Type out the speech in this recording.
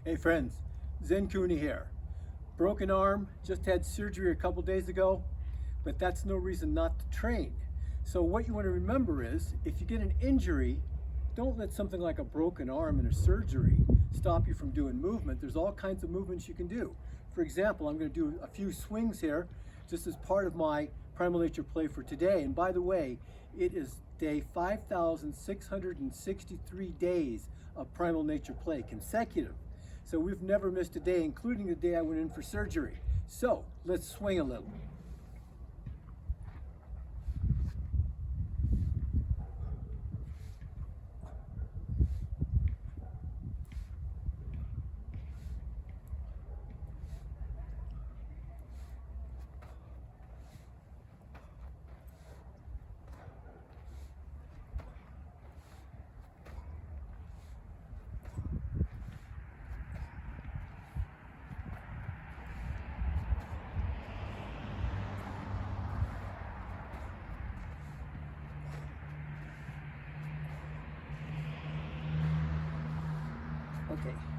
Hey friends, Zen Cooney here. Broken arm, just had surgery a couple days ago, but that's no reason not to train. So what you want to remember is, if you get an injury, don't let something like a broken arm and a surgery stop you from doing movement. There's all kinds of movements you can do. For example, I'm going to do a few swings here, just as part of my Primal Nature play for today. And by the way, it is day 5,663 days of Primal Nature play, consecutive. So we've never missed a day, including the day I went in for surgery. So let's swing a little. Okay.